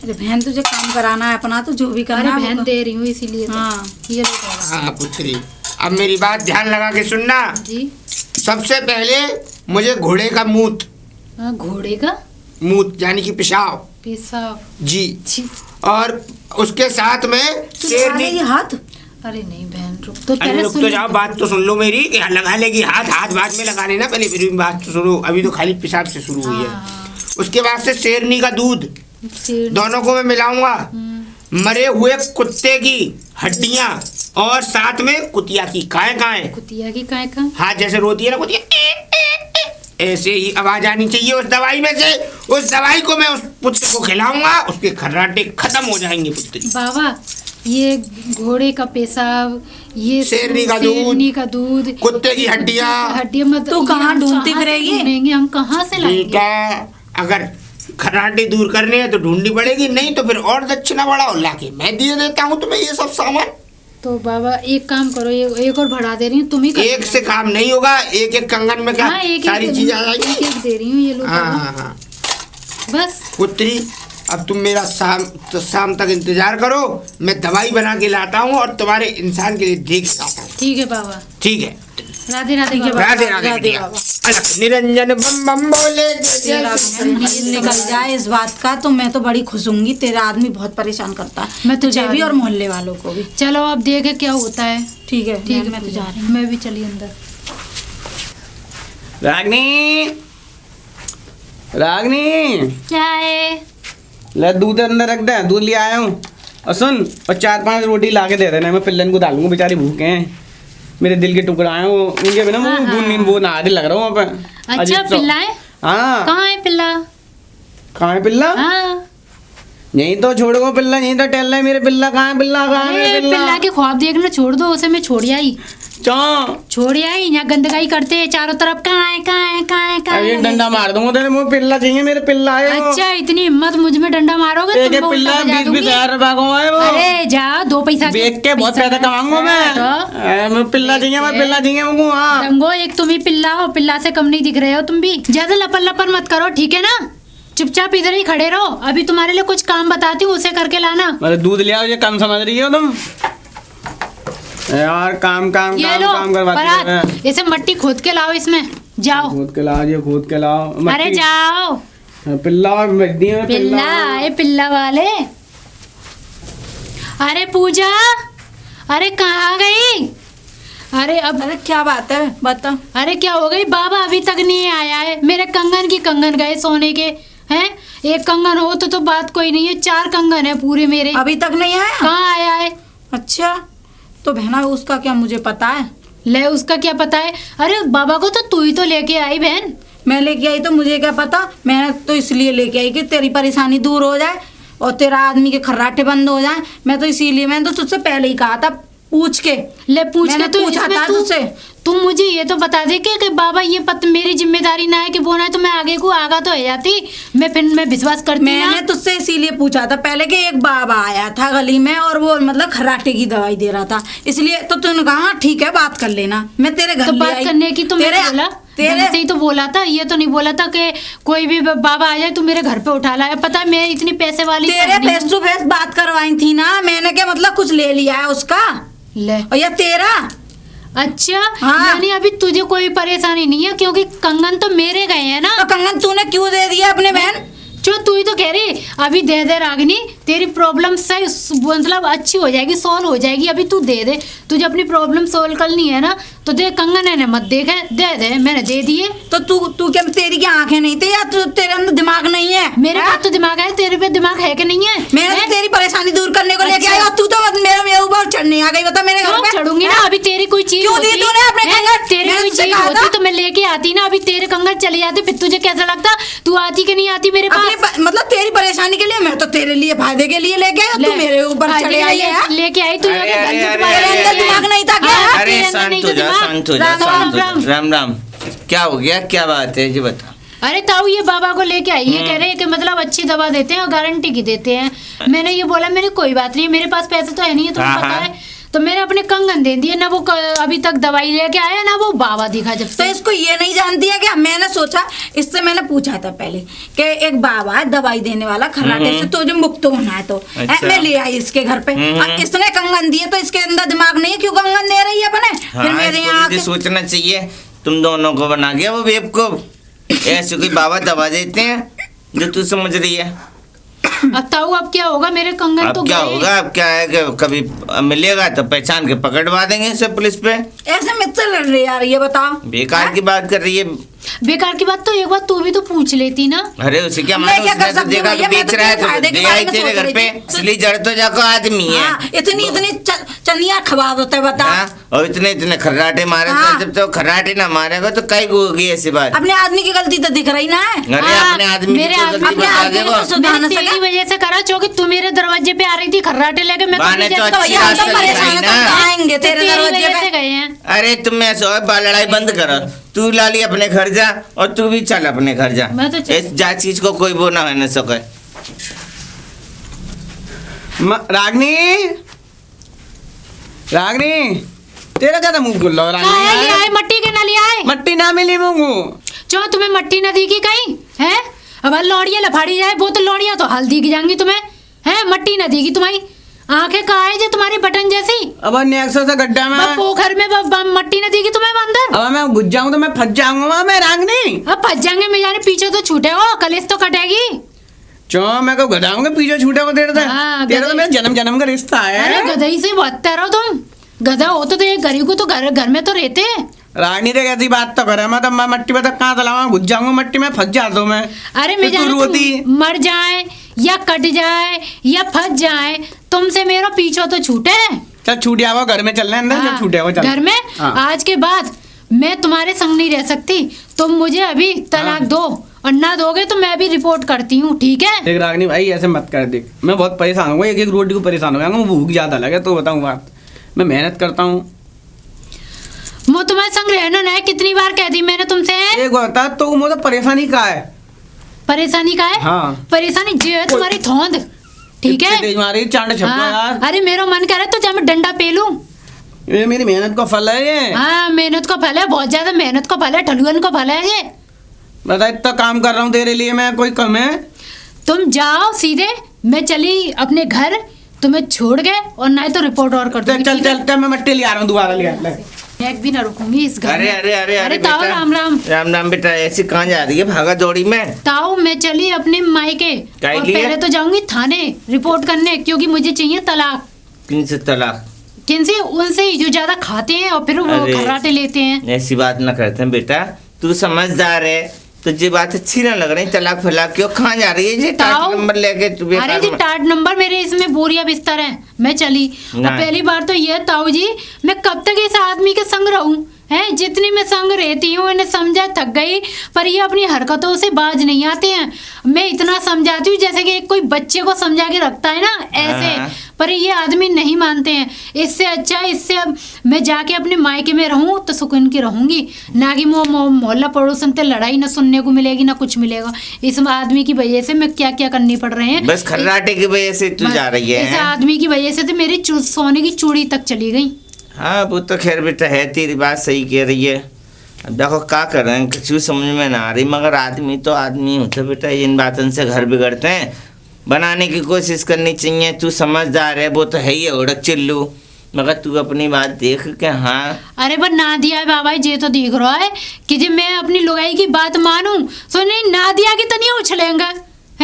अरे बहन तुझे काम कराना है अपना, तो जो भी अरे करना है बहन वो दे रही हूँ इसीलिए तो। हाँ। ये लो बाबा। हाँ पुत्री, अब मेरी बात ध्यान लगा के सुनना। जी। सबसे पहले मुझे घोड़े का मूत, हाँ, घोड़े का मूत यानी कि पेशाब पेशाब? जी, छी। और उसके साथ में तुझे शेरनी। ये हाथ अरे नहीं बहन रुक तो, अरे पहले रुक सुन। तो जाओ, बात तो सुन लो मेरी। कि लगा लेगी हाथ, हाथ बाद में लगा लेना, पहले मेरी बात तो सुनो। अभी तो खाली पेशाब से शुरू हुई है। हाँ, उसके बाद से शेरनी का दूध, शेर। दोनों को मैं मिलाऊंगा। मरे हुए कुत्ते की हड्डियां और साथ में कुतिया की काय कुतिया की काय का? हाँ, जैसे रोती है ना कुतिया, ऐसे ही आवाज आनी चाहिए उस दवाई में से। उस दवाई को मैं उस पुत्र को खिलाऊंगा, उसके खर्राटे खत्म हो जाएंगे पुत्री। बाबा ये घोड़े का पेशाब, ये शेरनी का शेरनी का दूध, कुत्ते की हड्डियां मत। तू ये कहाँ हम ढूंढती कहाँ से फिरेगी? ढूंढेंगे? हम कहाँ से लाएंगे? बेटा अगर खर्राटे दूर करने हैं तो ढूंढनी पड़ेगी, नहीं तो फिर और दक्षिणा बढ़ाओ, लाके मैं दे देता हूँ तुम्हें ये सब सामान। तो बाबा एक काम करो, एक और बढ़ा दे रही हूँ, तुम ही कर एक देना। से काम नहीं होगा, एक एक कंगन में क्या हाँ, एक सारी चीजें आ जाएंगी। एक दे रही हूँ, ये लो हाँ बाबा। हाँ हाँ बस पुत्री, अब तुम मेरा शाम तक इंतजार करो, मैं दवाई बना के लाता हूँ और तुम्हारे इंसान के लिए दे के लाता हूँ। ठीक है बाबा। ठीक है, राधे राधे ठीक है बाबा। राधे राधे राधे बिटिया। बाबा। अलख निरंजन बम बम बोले जय जय तेरा श्री बहन निकल जाए इस बात का तो मैं तो बड़ी खुश होंगी। तेरा आदमी बहुत परेशान करता है, मैं तो तुझे जा भी रही और हूँ। मोहल्ले वालों को भी। चलो अब देखे क्या होता है। ठीक है ठीक है, मैं तो जा रही हूँ। मैं भी चली अंदर। रागनी, रागनी, क्या है? ले दूध अंदर रख दे, दूध ले आया हूँ। और सुन, और 4-5 रोटी ला के दे देना, मैं पिल्लन को डालूंगा, बेचारी भूखे हैं, मेरे दिल के टुकड़ा हैं वो, उनके बिना हाँ, वो हाँ। वो नारी लग रहा हूँ वहाँ पे। अच्छा अजीब सा। पिल्ला है? हाँ। कहाँ है पिल्ला? कहाँ है पिल्ला? हाँ। यहीं तो छोड़ गो पिल्ला, यहीं तो टहल रहा है। मेरे पिल्ला कहाँ है? पिल्ला कहाँ है? अरे मेरे पिल्ला पिल्ला के ख्वाब देखना छोड़ दो, उसे मैं छोड़ आई। चौ छोड़ आई, यहाँ गंदगाई करते हैं चारों तरफ। कहाँ अरे है? डंडा मार दूंगा तेरे मुंह। पिल्ला चाहिए, मेरे पिल्ला है वो। अच्छा इतनी हिम्मत मुझ में डंडा मारोगे? एक तुम पिल्ला उल्टा बजा 20-20 दूंगी। हजार रुपया का है वो। अरे जाओ, 2 पैसा बेच के बहुत पैसा कमाऊंगा मैं। मैं पिल्ला चाहिए, मैं पिल्ला चाहिए मुझको। हाँ दंगो, एक तुम ही पिल्ला हो, पिल्ला से कम नहीं दिख रहे हो तुम भी। ज्यादा लपर लपर मत करो, ठीक है ना? चुपचाप इधर ही खड़े रहो। अभी तुम्हारे लिए कुछ काम बताती हूँ, उसे करके लाना। मतलब दूध ले आओ, ये कम समझ रही हो तुम यार। काम काम ये काम लो काम करवाती हो। परात, इसे मट्टी खोद के लाओ, इसमें जाओ। खोद के लाओ, ये खोद के लाओ। अरे मट्टी- जाओ। पिल्ला भेज दिए पिल्ला आए, पिल्ला वाले। अरे पूजा, अरे कहाँ गई? अरे अब अरे क्या बात है बता। अरे क्या हो गई? बाबा अभी तक नहीं आया है। मेरे कंगन की कंगन गए सोने के हैं। एक कंगन हो तो बात कोई नहीं है, 4 कंगन है पूरे मेरे। अभी तक नहीं आया? कहाँ आया है? अच्छा तो बहना उसका क्या मुझे पता है। ले उसका क्या पता है? अरे बाबा को तो तू ही तो लेके आई बहन। मैं लेके आई तो मुझे क्या पता। मैं तो इसलिए लेके आई कि तेरी परेशानी दूर हो जाए और तेरा आदमी के खर्राटे बंद हो जाए। मैं तो इसीलिए, मैंने तो तुझसे पहले ही कहा था पूछ के। ले पूछ के मैंने तो पूछा इसमें था तुझसे। तू मुझे ये तो बता दे कि बाबा ये मेरी जिम्मेदारी ना है कि बोना है तो मैं आगे को आगा तो हो जाती। मैं विश्वास करती ना। मैंने तुझसे इसीलिए पूछा था पहले कि एक बाबा आया था गली में और वो मतलब खर्राटे की दवाई दे रहा था, इसलिए तो तूने कहा ठीक है बात कर लेना। मैं तेरे घर तो ले बात आई। करने की तो मैंने बोला, तेरे से ही तो बोला था। ये तो नहीं बोला था कि कोई भी बाबा आ जाए तो मेरे घर पे उठा लाया। पता है मैं इतनी पैसे वाली तेरे नहीं हूँ। फेस टू फेस बात करवाई थी ना मैंने, क्या मतलब कुछ ले लिया है उसका? ले और ये तेरा अच्छा हाँ। यानी अभी तुझे कोई परेशानी नहीं है क्योंकि कंगन तो मेरे गए हैं ना। तो कंगन तूने क्यों दे दिया अपने बहन? जो तू ही तो कह रही अभी दे दे रागिनी, तेरी प्रॉब्लम सही मतलब अच्छी हो जाएगी, सॉल्व हो जाएगी। अभी तू दे दे, तुझे अपनी प्रॉब्लम सॉल्व करनी है ना तो दे। कंगन है मत देखे, दे दे, मैंने दे दिए। तो तू क्या तेरी क्या आंखें नहीं थी या तेरे अंदर दिमाग नहीं है? मेरे पास तो दिमाग है, तेरे पे दिमाग है कि नहीं है? मैंने हैं? तो तेरी परेशानी दूर करने को लेके आई और तू तो मेरे ऊपर चढ़ने आ गई बता मेरे घर क्यों पे? चढ़ूंगी ना? अभी तेरी कोई चीज क्यों दी होती, तूने अपने हैं? कंगन? तेरी मैंने कोई तुझसे चीज कहा होती था? तो मैं लेके आती ना। अभी तेरे कंगन चले जाते फिर तुझे कैसा लगता? तू आती कि नहीं आती मेरे अपनी पास? मतलब तेरी परेशानी के लिए, मैं तो तेरे लिए फायदे के लिए लेके आई, तू ले, मेरे ऊपर आज चढ़े आई है। लेके आई तू अरे, यहाँ के अरे, धन अरे, तुम्हारे अरे, अंदर अरे, दिमाग नहीं था क्या? हाँ, अरे तेरे अंदर शांत नहीं हो था जा, दिमाग। शांत हो जा, राम, शांत हो जा। राम। राम राम। क्या हो गया, क्या बात है जी बता। अरे ताऊ ये बाबा को लेके आई, ये कह रहे हैं कि मतलब अच्छी दवा देते हैं और गारंटी की देते हैं। मैंने ये बोला मेरी कोई बात नहीं है, मेरे पास पैसे तो है नहीं है, तुम्हें हाँ, पता हाँ। है। तो मैंने अपने कंगन दे दिए ना। वो अभी तक दवाई लेके आया ना वो बाबा दिखा जब तो से। इसको ये नहीं जानती है क्या? मैंने सोचा, इससे मैंने पूछा था पहले कि एक बाबा है दवाई देने वाला खर्राटे से, तो जो मुक्त होना है तो अच्छा। मैं ले आई इसके घर पे। अब इसने कंगन दिए तो इसके अंदर दिमाग नहीं है, क्यों कंगन दे रही है अपने? फिर हाँ, मेरे इसको यहाँ भी आके सोचना चाहिए। तुम दोनों को बना गया वो बेवकूफ। ऐसे कोई बाबा दवा देते हैं जो तू समझ रही है? अब ताऊ अब क्या होगा? मेरे कंगन अब तो क्या गए। होगा? अब क्या है कि कभी मिलेगा तो पहचान के पकड़वा देंगे इसे पुलिस पे। ऐसे मुझसे लड़ रही यार, ये बताओ। बेकार की बात कर रही है। बेकार की बात तो एक बार तू भी तो पूछ लेती ना। अरे उसे क्या मैं मालूम, क्या उसने कर तो सकती हूँ देखा कि भैया, मैं बेच तो रहा है तेरे फायदे तो के ले बारे आई में तेरे सोच घर रही पे। थी। असली जड़ तो जाको आदमी है। हाँ, इतनी चनिया खबा देते हैं, बता। हाँ, और इतने खर्राटे मारे हाँ। थे। जब तो खर्राटे ना मारेगा तो कई होगी ऐसी बात। अपने आदमी की गलती तो दिख रही ना है। अरे हाँ, अपने आदमी मेरे की तो आदमी- गलती अपने बता आदमी को देखो। तो सुधारना मैंने तेरी सका। वजह से करा, क्योंकि तू मेरे दरवाजे पे आ रही थी खर्राटे लेके। मैं बाने अपनी तो जैसे- अच्छी भैया हम तो रास्ता परेशान दिखाई है, ना। तो आएंगे तेरे तेरी दरवाजे वजह से पे। गए हैं। अरे तुम ऐसा लड़ाई बंद करो। तू लाली अपने घर जा और तू भी चल अपने घर जा। मैं तो चल- इस जा चीज को कोई वो ना होने सके। रागनी, रागनी, तेरा क्या था मुंह खुल रहा कहाँ है? ले रागनी? आए मट्टी के ना ले आए। मट्टी ना मिली मुंगू। जो तुम्हें मट्टी न दिखी कहीं है? अब लौड़िया लफाड़ी जाए वो तो लौड़िया तो हल दिख जाएंगी तुम्हें। है मट्टी न दिखी तुम्हारी आंखें कहाँ है जो तुम्हारी बटन जैसी? अब नेक्सस से गड्ढा में बस पोखर में मट्टी न दिखी तुम्हें अंदर। अब मैं घुस जाऊं तो मैं फंस जाऊंगा मैं रागनी। अब फंस जाएंगे मैं जाने पीछे तो छूटे हो, कलेस तो कटेगी। चो मैं को गधाऊंगा पीछे छूटे को तेरे से। हाँ, तेरा तो गधे- मेरा जन्म जन्म का रिश्ता अरे है। गधई से बदतर हो तुम। गधा हो तो ये गरीब को तो घर में तो रहते हैं। रागनी रे कैसी बात तो करे, मैं तो मैं मट्टी में तक कहाँ चलाऊंगा, घुस जाऊंगा मट्टी में फंस जाता हूँ मैं। अरे मैं फिर तू जाने रोती। तुम मर जाए या कट जाए या फंस जाए, तुमसे मेरा पीछा तो छूटे। चल छूट आओ घर में चलने अंदर। हाँ, चल छूट आओ चल घर में हाँ। आज के बाद मैं तुम्हारे संग नहीं रह सकती। तुम मुझे अभी तलाक हाँ। दो और ना दोगे तो मैं भी रिपोर्ट करती हूँ, ठीक है? देख रागनी भाई ऐसे मत कर। देख मैं बहुत परेशान हूँ, एक एक रोटी को परेशान हो गया हूँ, भूख ज्यादा लगे तो बताऊँ बात। मैं मेहनत करता हूँ। वो तुम्हारे संग रहना ना है, कितनी बार कह दी मैंने तुमसे। एक बता तो मुझे परेशानी का है। परेशानी का है? हाँ। परेशानी जो है तुम्हारी थोंद, ठीक इतनी है? तेज मारी चांद छपको हाँ, यार। अरे मेरा मन कर रहा है तो जब मैं डंडा पेलूं। ये मेरी मेहनत का फल है ये। हाँ मेहनत का फल है, बहुत ज्यादा मेहनत का फल है, ठलुअन का फल है ये। बता इतना काम कर रहा हूँ तेरे लिए मैं, कोई कम है? तुम जाओ सीधे, मैं चली अपने घर, तुम्हें छोड़ गए और ना तो रिपोर्ट और कर चल दूंगी। चल चल चल मैं मट्टी ले आ रहा हूँ दोबारा ले आ। ले। एक भी ना रुकूंगी इस घर अरे में। अरे अरे अरे ताऊ बेटा। राम राम। राम राम बेटा। ऐसी कहाँ जा रही है भागा दौड़ी में? ताऊ मैं चली अपने मायके काहे और लिए? पहले तो जाऊंगी थाने रिपोर्ट करने, क्योंकि मुझे चाहिए तलाक। किन से तलाक? किनसे? उनसे ही जो ज्यादा खाते हैं और फिर वो अरे। खर्राटे लेते हैं। ऐसी बात ना करते हैं बेटा, तू समझदार है। तुझे बात अच्छी ना लग रही तलाक फलाक क्यों? कहाँ जा रही है ये टाट ताऊ, नंबर लेके तू अरे बेकार जी में? टाट नंबर मेरे इसमें बोरिया बिस्तर है, मैं चली। और नहीं। पहली बार तो ये ताऊ जी, मैं कब तक इस आदमी के संग रहूं? है जितनी मैं संग रहती हूँ इन्हें समझा थक गई, पर ये अपनी हरकतों से बाज नहीं आते हैं। मैं इतना समझाती हूँ जैसे कि एक कोई बच्चे को समझा के रखता है ना, ऐसे। हाँ। पर ये आदमी नहीं मानते हैं। इससे अच्छा इससे अब मैं जाके अपने मायके में रहूं तो सुकून की रहूंगी, ना कि मोहल्ला पड़ोसन से लड़ाई ना सुनने को मिलेगी ना कुछ मिलेगा। इस आदमी की वजह से मैं क्या क्या करनी पड़ रहे हैं। बस खर्राटे की वजह से तू जा रही इस है? आदमी की वजह से तो मेरी सोने की चूड़ी तक चली गई। हाँ वो तो खैर बेटा है, तेरी बात सही कह रही है। अब देखो क्या कर रहे हैं, कुछ भी समझ में ना आ रही, मगर आदमी तो आदमी होता है बेटा, इन बातों से घर बिगड़ते हैं। बनाने की कोशिश करनी चाहिए। तू समझदार है, वो तो है ही उड़क चिल्लू, मगर तू अपनी बात देख के। हाँ अरे पर ना दिया है बाबा, ये तो दिख रहा है कि जब मैं अपनी लुगाई की बात मानूं तो नहीं, ना दिया की तो नहीं उछलेंगे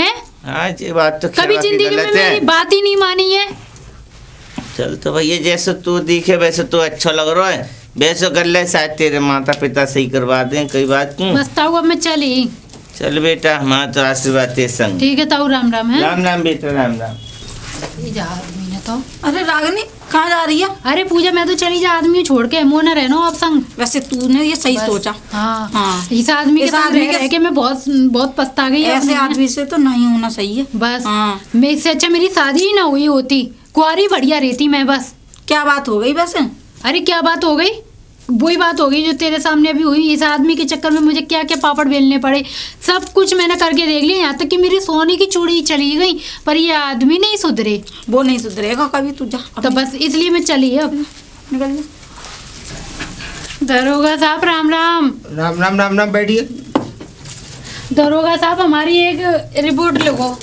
हैं। हाँ ये बात तो खैर कभी वाकई जिंदगी में गलत मेरी है। बात ही नहीं मानी है। चल तो भैया जैसे तू दिखे वैसे तो अच्छा लग रहा है, वैसे कर ले, शायद तेरे माता पिता सही करवा दें, कोई बात नहीं। बस ताऊ अब मैं चली। चल बेटा, हमारा तो आशीर्वाद तेरे संग। ठीक है ताऊ राम राम है। राम राम बेटा, राम राम। ये जा आदमी ने तो अरे रागनी कहाँ जा रही है? अरे पूजा मैं तो चली जा, आदमी छोड़ के मो न रहना आप संग। वैसे तूने ये सही सोचा। हाँ हाँ। इस आदमी के इस साथ आदमी रह के- रह के मैं बहुत बहुत पछता गई अब ऐसे मैं। आदमी से तो नहीं होना सही है। बस हाँ। मैं इससे अच्छा मेरी शादी ही ना हुई होती, कुंवारी बढ़िया रहती मैं बस। क्या बात हो गई वैसे? अरे क्या बात हो गई? वही बात हो गई जो तेरे सामने अभी हुई। इस आदमी के चक्कर में मुझे क्या क्या पापड़ बेलने पड़े, सब कुछ मैंने करके देख लिया, यहाँ तक कि मेरी सोने की चूड़ी चली गई, पर ये आदमी नहीं सुधरे। वो नहीं सुधरेगा कभी, तू जा तो बस इसलिए मैं चली अब। निकल जा। दरोगा साहब राम राम। राम राम राम राम, बैठिए। दरोगा साहब हमारी एक रिपोर्ट लिखो।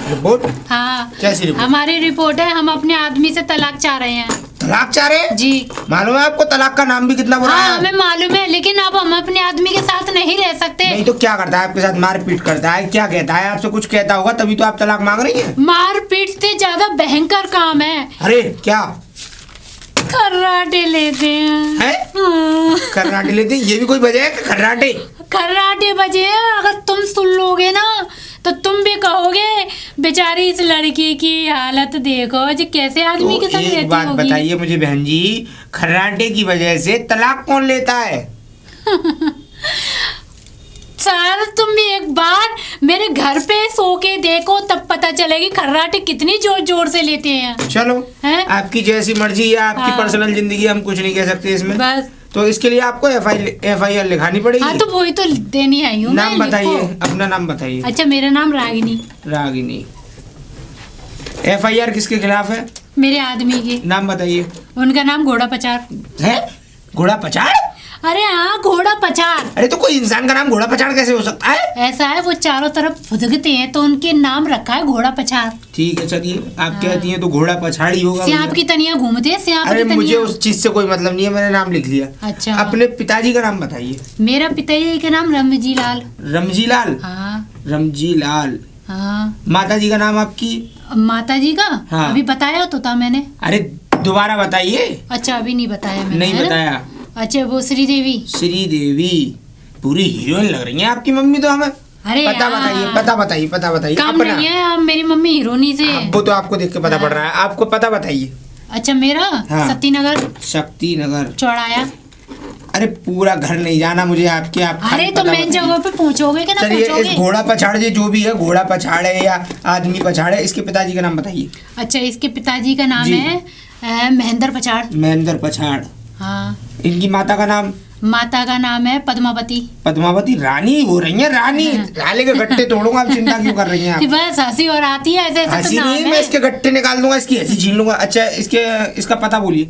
रिपोर्ट? हाँ कैसी रिपोर्ट? हमारी रिपोर्ट है, हम अपने आदमी से तलाक चाह रहे हैं। तलाक चाह रहे हैं? जी मालूम है आपको तलाक का नाम भी कितना बुरा हाँ है? हमें मालूम है, लेकिन अब हम अपने आदमी के साथ नहीं रह सकते। नहीं तो क्या करता है आपके साथ? मारपीट करता है? क्या कहता है आपसे? कुछ कहता होगा तभी तो आप तलाक मांग रही हैं। मारपीट से ज्यादा भयंकर काम है, अरे क्या खर्राटे लेते हैं। है? हाँ, कर्राटे लेते हैं? ये भी कोई वजह है कि खर्राटे? खर्राटे बजे हैं। अगर तुम सुन लोगे ना तो तुम भी कहोगे बेचारी इस लड़की की हालत देखो जो कैसे आदमी के तो साथ एक रहती बात होगी। बताइए मुझे बहन जी, खर्राटे की वजह से तलाक कौन लेता है? सर तुम भी एक बार मेरे घर पे सो के देखो, तब पता चलेगी खर्राटे कितनी जोर जोर से लेते हैं। चलो हैं? आपकी जैसी मर्जी है, आपकी हाँ। पर्सनल जिंदगी, हम कुछ नहीं कह सकते इसमें। बस तो इसके लिए आपको FIR लिखानी हाँ पड़ेगी। तो वही तो देनी आई हूँ नाम मैं, बताइए, लिखो। अपना नाम बताइए। अच्छा मेरा नाम रागिनी। रागिनी। FIR किसके खिलाफ है? मेरे आदमी के, नाम बताइए। उनका नाम घोड़ा पचार। है? घोड़ा पछाड़? अरे हाँ घोड़ा पचार। अरे तो कोई इंसान का नाम घोड़ा पछाड़ कैसे हो सकता है? ऐसा है वो चारों तरफ फुदकते हैं तो उनके नाम रखा है घोड़ा पचार। ठीक है चलिए, आप कहती हैं तो घोड़ा पछाड़ ही होगा। सांप भैया। की तनिया घूमते हैं, सांप अरे की मुझे तनिया। उस चीज से कोई मतलब नहीं है, मैंने नाम लिख लिया। अच्छा अपने पिताजी का नाम बताइए। मेरा पिताजी का नाम रमजी लाल। रमजी लाल? हाँ रमजी लाल। हाँ। माता जी का नाम आपकी? माता जी का हाँ। अभी बताया तो था मैंने। अरे दोबारा बताइए। अच्छा अभी नहीं बताया मैंने, नहीं है ना? बताया। अच्छा वो श्री देवी। श्री देवी? पूरी हीरोइन लग रही है आपकी मम्मी तो हमें। अरे पता यार। बताइए, पता बताइए, पता बताइए काम अपना। नहीं है, अब मेरी मम्मी हीरोनी से। वो तो आपको देख के पता पड़ रहा है, आपको पता बताइए। अच्छा मेरा हाँ। शक्ति नगर शक्ति नगर। चौड़ाया। अरे पूरा घर नहीं जाना मुझे आपके, आप अरे खाली तो पता मेन बताइए। जगह पे पहुंचोगे कि ना चलिए, इस पहुंचोगे? घोड़ा पछाड़ जी जो भी है, घोड़ा पछाड़ है या आदमी पछाड़ है, इसके पिताजी का नाम बताइए। अच्छा इसके पिताजी का नाम जी। है महेंद्र पछाड़। महेंद्र पछाड़। हाँ। इनकी माता का नाम? माता का नाम है पद्मावती। पद्मावती। रानी हो रही है? रानी राले के गट्टे तोड़ूंगा, आप चिंता क्यों कर रही हैं आप? बस हंसी और आती है, ऐसे ऐसे हंसी तो नाम नहीं, है। मैं इसके गट्टे निकाल दूंगा, इसकी हंसी छीन लूंगा। अच्छा इसका पता बोलिए।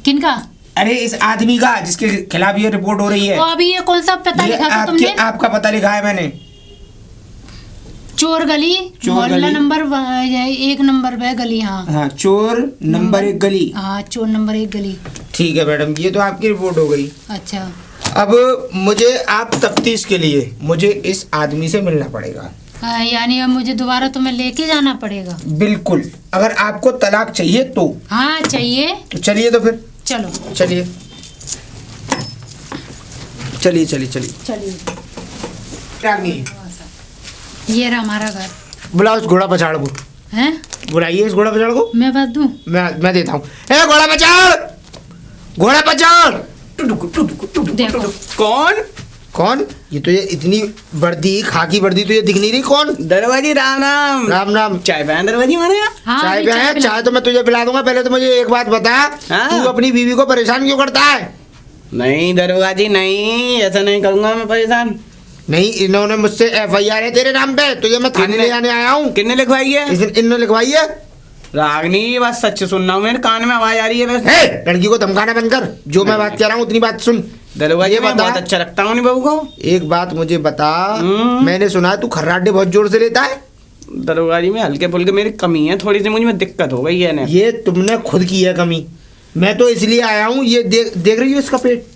किनका? अरे इस आदमी का जिसके खिलाफ ये रिपोर्ट हो रही है। तो अभी ये कौन सा पता ये लिखा था आपके तुमने? आपका पता लिखा है मैंने। चोर गली, चोर मोहल्ला गली। नंबर 1 नंबर पे गली। हाँ हाँ, चोर नंबर 1 गली। हाँ चोर नंबर 1 गली। ठीक है मैडम, ये तो आपकी रिपोर्ट हो गई। अच्छा अब मुझे आप तफ्तीश के लिए मुझे इस आदमी से मिलना पड़ेगा। यानी अब मुझे दोबारा तुम्हें लेके जाना पड़ेगा? बिल्कुल, अगर आपको तलाक चाहिए तो। हाँ चाहिए। तो चलिए, तो फिर चलो चलिए चलिए चलिए चलिए। चलिए। रानी, ये रहा हमारा घर। बुलाओ इस घोड़ा पछाड़ को। हैं? बुलाइए इस घोड़ा पछाड़ को। मैं बात दूं? मैं देता हूँ। ए घोड़ा पछाड़, घोड़ा पछाड़। देखो कौन? कौन? ये तो ये इतनी वर्दी, खाकी वर्दी, तो ये दिख नहीं रही। कौन? दरवाजी राम राम। राम राम। चाय पाया दरवाजी हमारे यहाँ? हाँ चाय अभी पे है? पिला- चाय तो मैं तुझे पिला दूंगा, पहले तो मुझे एक बात बता। हाँ। तू अपनी बीवी को परेशान क्यों करता है? नहीं दरवाजी नहीं, ऐसा नहीं करूंगा मैं परेशान। नहीं, इन्होंने मुझसे FIR है तेरे नाम पे, तुझे मैं थाने ले जाने आया हूँ। कितने लिखवाई है? इन्होंने लिखवाई है। रागनी बस सच सुन रहा हूँ, मेरे कान में आवाज आ रही है बस। हे, लड़की को धमकाना बंद कर। जो मैं बात कह रहा हूँ उतनी बात सुन। दरवाजी ये मैं बता। बहुत अच्छा रखता हूँ अपनी बहू को। एक बात मुझे बता, हम्म। मैंने सुना है तू खर्राटे बहुत जोर से लेता है। दरवाजी में हल्के फुल्के मेरी कमी है थोड़ी सी, मुझे में दिक्कत हो गई है ना। ये तुमने खुद की है कमी। मैं तो इसलिए आया हूँ, ये देख रही हो इसका पेट?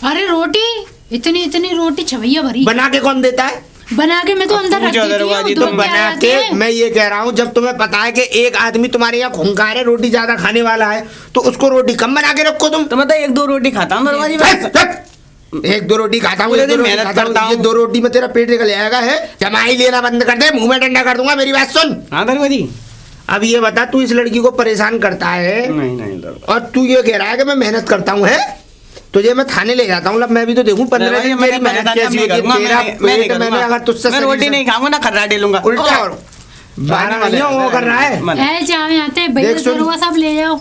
अरे रोटी, इतनी इतनी रोटी छवैया भरी बना के कौन देता है? बना के मैं तो अंदर रख पूजा देती हूँ, दरवाजी दूध तो प्याज बना आते के, हैं। मैं ये कह रहा हूँ, जब तुम्हें पता है कि एक आदमी तुम्हारे यहाँ खूंखार है, रोटी ज्यादा खाने वाला है, तो उसको रोटी कम बना के रखो तुम। तो मैं तो 1-2 रोटी खाता हूँ दरवाजी में। 1-2 रोटी खाता हूँ, पूरे 1-2 दिन रोटी मेहनत खाता हूँ। करता ये हूँ। 2 रोटी में तेरा पेट निकल जाएगा। है जमाई लेना बंद कर दे, मुंह में डंडा कर दूंगा। मेरी बात सुन, हाँ दरवाजी। अब ये बता, तू इस लड़की को परेशान करता है नहीं नहीं दरोगा। और तू ये कह रहा है कि मैं मेहनत करता हूँ, है? तुझे मैं थाने ले जाता हूँ, मतलब मैं भी तो देखूं 15 दिन मेरी मेहनत कैसी होती है। तेरा पेट मैंने अगर तुझसे मैं रोटी नहीं खाऊंगा ना खर्राटे लूंगा उल्टा और 12 महीने वो कर रहा है। ए जाओ यहाँ पे भैया देख सुन। दरोगा सब ले जाओ।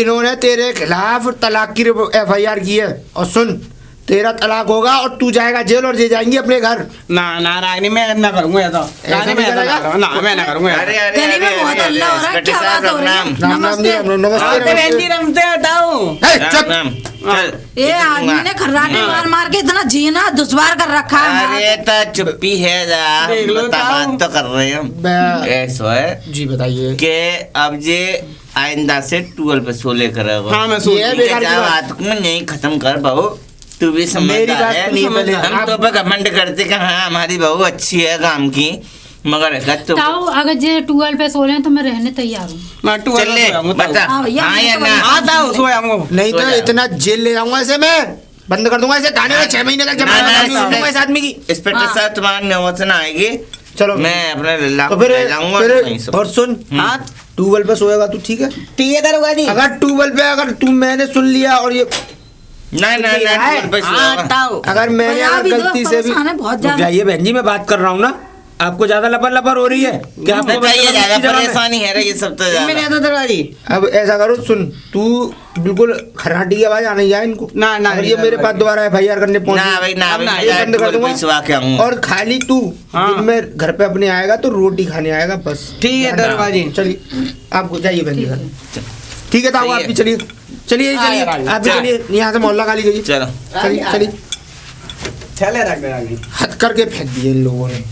इन्होंने तेरे खिलाफ तलाक की FIR की है, और सुन, तेरा तलाक होगा और तू जाएगा जेल और ये जाएंगी अपने घर। ना ना रागनी मैं ना करूंगा ये तो रागनी मैं करेगा? ना मैं ना करूंगा अरे अरे गली में बहुत हल्ला हो रहा है, क्या बात हो रही है? राम राम जी, नमस्ते। नमस्ते बहन जी रमते हटाओ हे, चुप। ये आदमी ने खर्राटे मार मार के इतना जीना दुश्वार कर रखा है। अरे तो चुप्पी है जा, देख लो बता, ताऊ। बात तो कर रहे हैं मैं- ऐसा है जी बताइए। कि अब ये आइंदा से 12 पे 16 करेगा। हाँ मैं सोच ये रही बेकार की जा बात। बात को नहीं खत्म कर बहू, तू भी मेरी समझदार बात है। सुनिए पहले। हम तो पे घमंड करते कि हाँ हमारी बहू अच्छी है काम की, मगर तो ताऊ अगर जे 12 पे सो रहे हैं तो मैं रहने तैयार हूँ। मैं टू चल ले बता हाँ भैया, हाँ या मैं ना। तो आता हूँ सोया हूँ नहीं सो तो जाओ। इतना जेल ले जाऊंगा इसे, मैं बंद कर दूंगा इसे थाने में 6 महीने तक जमा ना, दूंगा इस आदमी की। इंस्पेक्टर साहब तुम्हारी नौबत ना आएगी, चलो मैं अपने लल्ला तो को फिर ले जाऊंगा वहीं से। और सुन, हाँ ट्यूबवेल पे सोएगा तू, ठीक है? ठीक है दरोगा जी अगर ट्यूबवेल पे अगर तू मैंने सुन लिया और ये नहीं नहीं नहीं 12 पे हाँ सोएगा। हटाओ अगर मैंने भैया, अगर अभी तो गलती से भी परेशान है बहुत रुक ज्यादा। जाइए बहन जी, मैं बात कर रहा हूँ ना, आपको ज्यादा लपर लपर हो रही है क्या? आपको बताइए बस ज्यादा इसकी जगह में- परेशानी है रे ये सब तो मैं नहीं ज्यादा। आता दरोगा जी अब ऐसा करो, सुन, तू बिल्कुल खर्राटी की आवाज आने जाए इनको। ना, ना, अगर ये नहीं, मेरे ना, पास दोबारा FIR करने ना पहुंचे भाई ना अब ना, भाई ये बंद कर दूंगा। पैसवा के आऊंगा। और खाली तू हाँ। दिन में घर पे अपने आएगा तो रोटी खाने आएगा बस। ठीक है दरोगा जी चलिए आप जाइए बहन जी घर। ठीक है तो सही आप है। भी चलिए, चलिए हाँ, चलिए यार, आप भी चल। चलिए, यहाँ से मोहल्ला खाली करिए। चलो चलिए चलिए। चले रख दरोगा जी हद करके फेंक दिए इन लोगों ने।